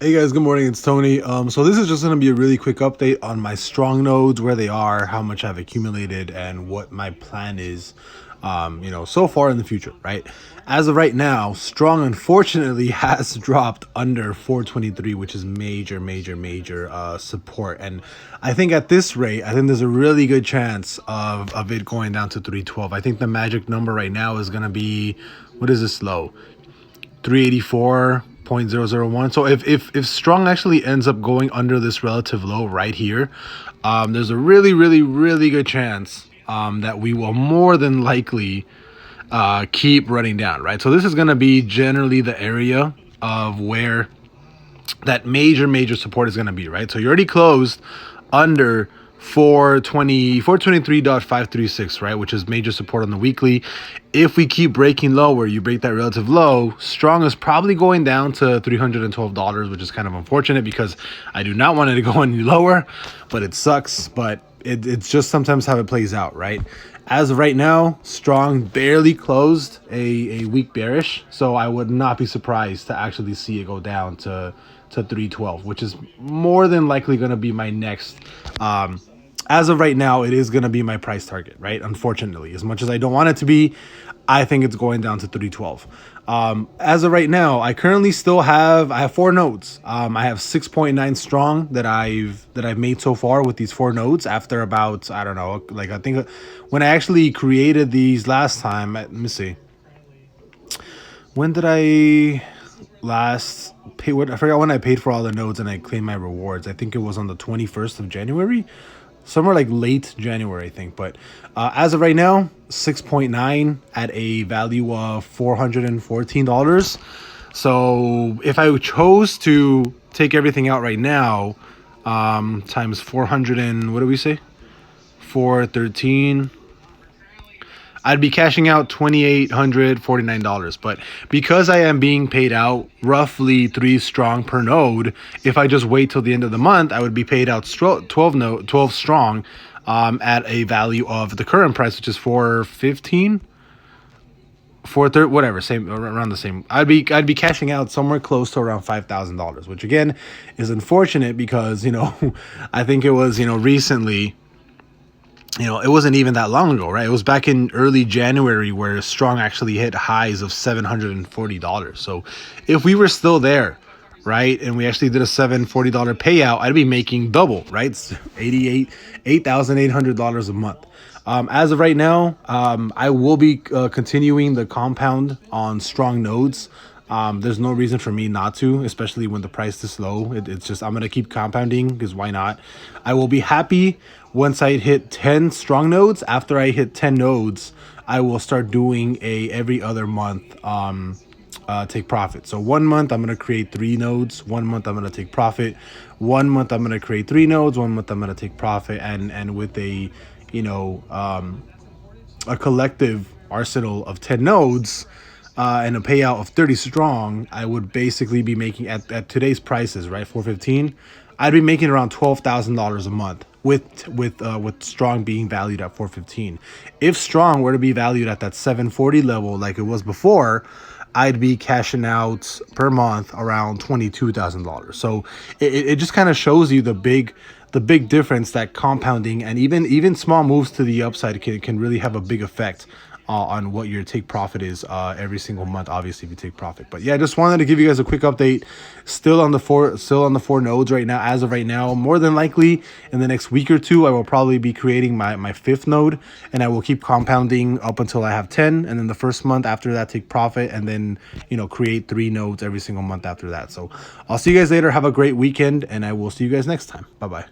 Hey guys, good morning. It's Tony. So this is just going to be a really quick update on my strong nodes, where they are, how much I've accumulated, and what my plan is, so far in the future, right? As of right now, strong unfortunately has dropped under 423, which is major support. And I think at this rate, I think there's a really good chance of it going down to 312. I think the magic number right now is going to be, what is this low? 384.001. So if strong actually ends up going under this relative low right here, there's a really good chance that we will more than likely keep running down, right? So this is going to be generally the area of where that major support is going to be, right? So you already closed under 423.536, right, which is major support on the weekly. If we keep breaking lower, you break that relative low, strong is probably going down to $312, which is kind of unfortunate because I do not want it to go any lower, but it sucks. But it's just sometimes how it plays out, right? As of right now, strong barely closed a week bearish, so I would not be surprised to actually see it go down to 312, which is more than likely going to be my next as of right now, it is going to be my price target, right? Unfortunately, as much as I don't want it to be, I think it's going down to 312. As of right now, I currently still have, I have 4 nodes. I have 6.9 strong that I've made so far with these 4 nodes after about, I don't know, like I think when I actually created these last time, let me see. When did I last pay? What, I forgot when I paid for all the nodes and I claimed my rewards. I think it was on the 21st of January, somewhere like late January, I think. But as of right now, 6.9 at a value of $414. So if I chose to take everything out right now, times 400 and what do we say? 413. I'd be cashing out $2,849. But because I am being paid out roughly 3 strong per node, if I just wait till the end of the month, I would be paid out 12 strong at a value of the current price, which is 415, 430, whatever, same, around the same. I'd be cashing out somewhere close to around $5,000, which again is unfortunate because I think it was recently. It wasn't even that long ago, right? It was back in early January where strong actually hit highs of $740. So if we were still there, right, and we actually did a $740 payout, I'd be making double, right? $8,800 a month. As of right now, I will be continuing the compound on strong nodes. There's no reason for me not to, especially when the price is low. It's just I'm going to keep compounding because why not? I will be happy once I hit 10 strong nodes. After I hit 10 nodes, I will start doing a every other month take profit. So 1 month I'm going to create 3 nodes. 1 month I'm going to take profit. 1 month I'm going to create 3 nodes. 1 month I'm going to take profit. And with a a collective arsenal of 10 nodes, and a payout of 30 strong, I would basically be making at today's prices, right, 415. I'd be making around $12,000 a month with strong being valued at 415. If strong were to be valued at that 740 level like it was before, I'd be cashing out per month around $22,000. So it just kind of shows you the big difference that compounding and even small moves to the upside can really have a big effect on what your take profit is every single month, obviously, if you take profit. But yeah, I just wanted to give you guys a quick update. Still on the four nodes right now. As of right now, more than likely in the next week or two, I will probably be creating my 5th node, and I will keep compounding up until I have 10, and then the first month after that take profit, and then create 3 nodes every single month after that. So I'll see you guys later. Have a great weekend, and I will see you guys next time. Bye bye.